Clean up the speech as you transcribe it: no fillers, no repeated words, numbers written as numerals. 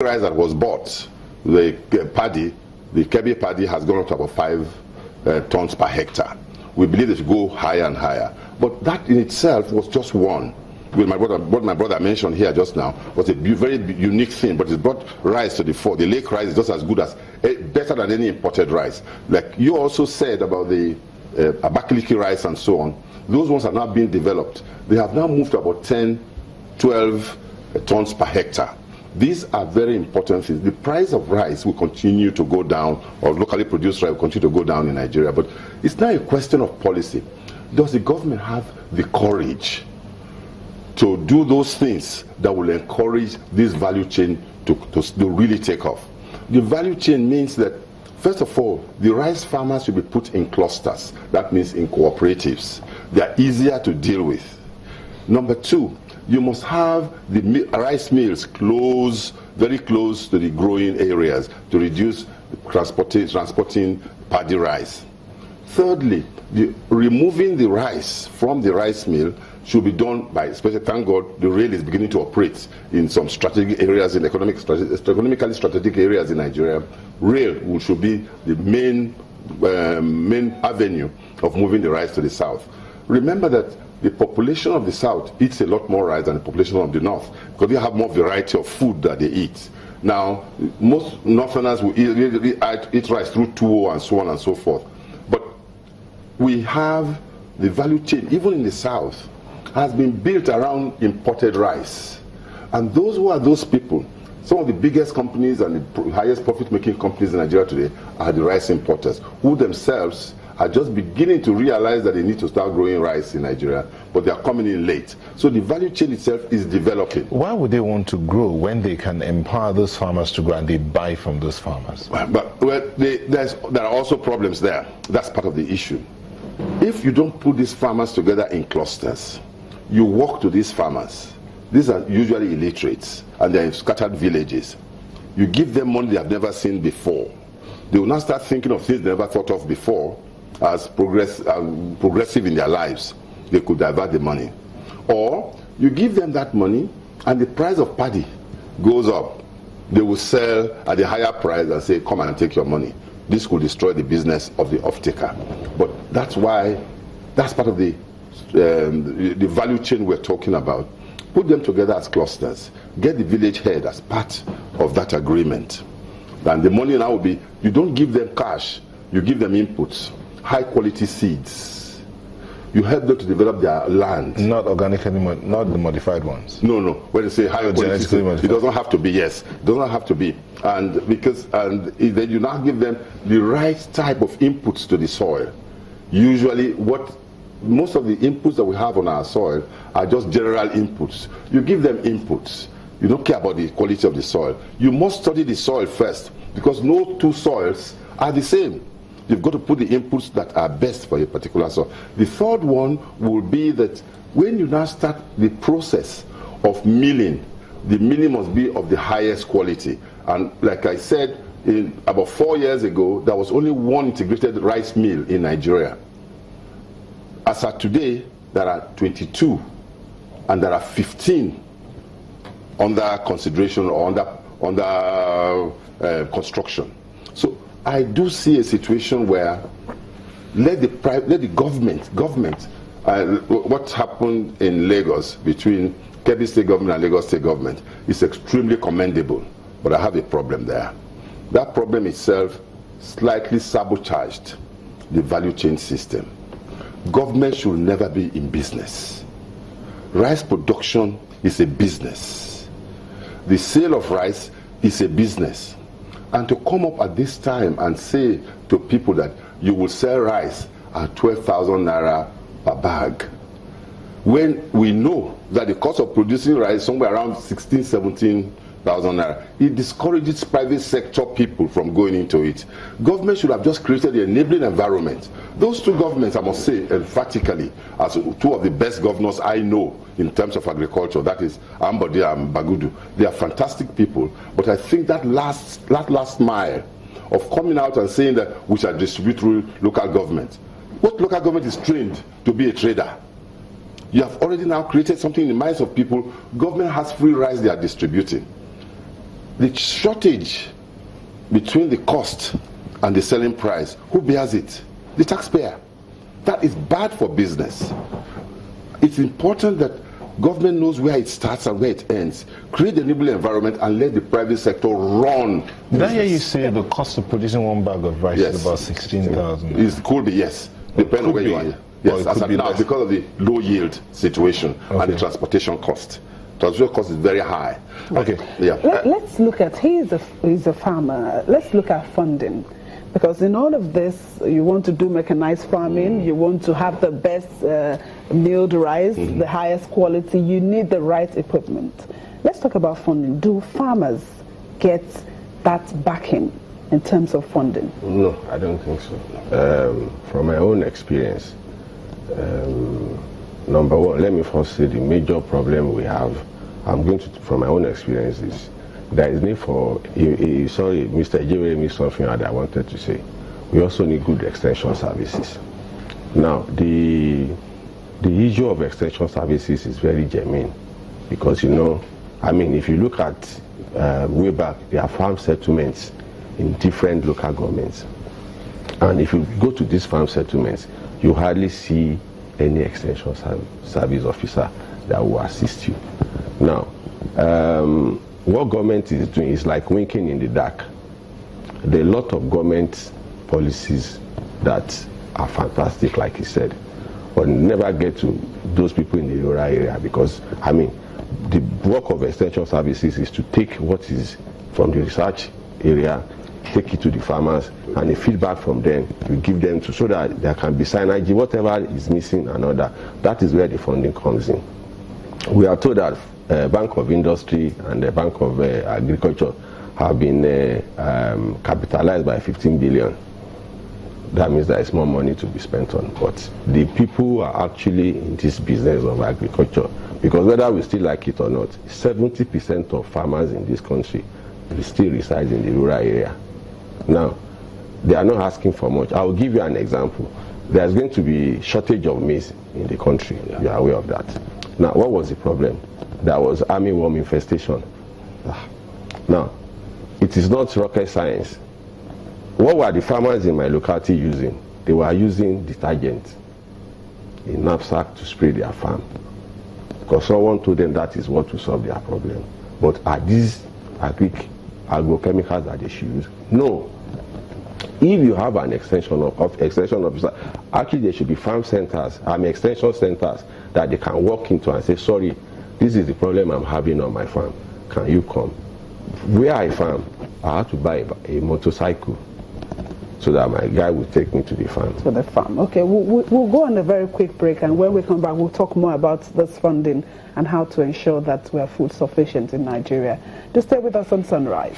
rice that was bought, the paddy, the Kebbi paddy has gone up to about 5 tons per hectare. We believe it should go higher and higher. But that in itself was just one. With what my brother mentioned here just now was a very unique thing, but it brought rice to the fore. The lake rice is just as good as, better than any imported rice. Like you also said about the Abakaliki rice and so on, those ones are now being developed. They have now moved to about 10, 12 tons per hectare. These are very important things. The price of rice will continue to go down, or locally produced rice will continue to go down in Nigeria, but it's now a question of policy. Does the government have the courage to do those things that will encourage this value chain to really take off? The value chain means that, first of all, the rice farmers should be put in clusters. That means in cooperatives. They are easier to deal with. Number two, you must have the rice mills very close to the growing areas to reduce transporting paddy rice. Thirdly, removing the rice from the rice mill should be done by, especially, thank God, the rail is beginning to operate in some strategic areas, in economically strategic areas in Nigeria. Rail should be the main avenue of moving the rice to the south. Remember that the population of the south eats a lot more rice than the population of the north, because they have more variety of food that they eat. Now, most northerners will eat rice through tuwo and so on and so forth. But we have the value chain, even in the south, has been built around imported rice. And those people, some of the biggest companies and the highest profit-making companies in Nigeria today are the rice importers, who themselves are just beginning to realize that they need to start growing rice in Nigeria, but they are coming in late. So the value chain itself is developing. Why would they want to grow when they can empower those farmers to grow and they buy from those farmers? But there are also problems there. That's part of the issue. If you don't put these farmers together in clusters, you walk to these farmers. These are usually illiterates, and they're in scattered villages. You give them money they have never seen before. They will now start thinking of things they never thought of before as progressive in their lives. They could divert the money. Or you give them that money and the price of paddy goes up. They will sell at a higher price and say, come and take your money. This could destroy the business of the off-taker. But that's part of the value chain we're talking about. Put them together as clusters. Get the village head as part of that agreement. And the money now will be, you don't give them cash, you give them inputs. High quality seeds. You help them to develop their land. Not organically, not the modified ones. No. When you say high quality seeds, it doesn't have to be, yes. It doesn't have to be. And then you now give them the right type of inputs to the soil. Usually most of the inputs that we have on our soil are just general inputs. You give them inputs. You don't care about the quality of the soil. You must study the soil first, because no two soils are the same. You've got to put the inputs that are best for a particular soil. The third one will be that when you now start the process of milling, the milling must be of the highest quality. And like I said, about 4 years ago, there was only one integrated rice mill in Nigeria. As of today, there are 22, and there are 15 under consideration or under construction. So I do see a situation where let the government, what happened in Lagos between Kebbi State government and Lagos State government is extremely commendable, but I have a problem there. That problem itself slightly sabotaged the value chain system. Government should never be in business. Rice production is a business. The sale of rice is a business. And to come up at this time and say to people that you will sell rice at 12,000 naira per bag, when we know that the cost of producing rice is somewhere around 16,000, 17,000 naira, it discourages private sector people from going into it. Government should have just created the enabling environment. Those two governments, I must say emphatically, as two of the best governors I know in terms of agriculture, that is Ambode and Bagudu. They are fantastic people, but I think that last mile of coming out and saying that we shall distribute through local government. What local government is trained to be a trader? You have already now created something in the minds of people. Government has free rice they are distributing. the shortage between the cost and the selling price, who bears it? The taxpayer. That is bad for business. It's important that government knows where it starts and where it ends. Create a enabling environment and let the private sector run. Did I hear you say the cost of producing one bag of rice is about 16,000? It could be, yes. Depending on where you are. Yes, as of now, because of the low yield situation and the transportation cost. Transportation cost is very high. Okay. Yeah. Let's look at, he's a farmer. Let's look at funding. Because in all of this, you want to do mechanized farming, you want to have the best milled rice, the highest quality, you need the right equipment. Let's talk about funding. Do farmers get that backing in terms of funding? No, I don't think so. From my own experience, number one, let me first say the major problem we have, from my own experience, is there is need for, sorry, Mr. Ejire missed something that I wanted to say. We also need good extension services. Now, the issue of extension services is very germane because, you know, I mean, if you look at way back, there are farm settlements in different local governments. And if you go to these farm settlements, you hardly see any extension service officer that will assist you. Now, what government is doing is like winking in the dark. There are a lot of government policies that are fantastic, like he said, but never get to those people in the rural area because, I mean, the work of extension services is to take what is from the research area, take it to the farmers, and the feedback from them, you give them so that there can be synergy, whatever is missing and all that. That is where the funding comes in. We are told that Bank of Industry and the Bank of Agriculture have been capitalized by 15 billion. That means there is more money to be spent on. But the people who are actually in this business of agriculture, because whether we still like it or not, 70% of farmers in this country still reside in the rural area. Now, they are not asking for much. I will give you an example. There's going to be shortage of maize in the country. Yeah. You are aware of that. Now, what was the problem? There was armyworm infestation. Now, it is not rocket science. What were the farmers in my locality using? They were using detergent in knapsack to spray their farm. Because someone told them that is what will solve their problem. But are these agrochemicals that they should use? No. If you have an extension officer, actually there should be farm centers, extension centers that they can walk into and say, sorry, this is the problem I'm having on my farm. Can you come? Where I farm, I have to buy a motorcycle so that my guy will take me to the farm. To the farm. Okay, we'll go on a very quick break, and when we come back, we'll talk more about this funding and how to ensure that we are food sufficient in Nigeria. Just stay with us on Sunrise.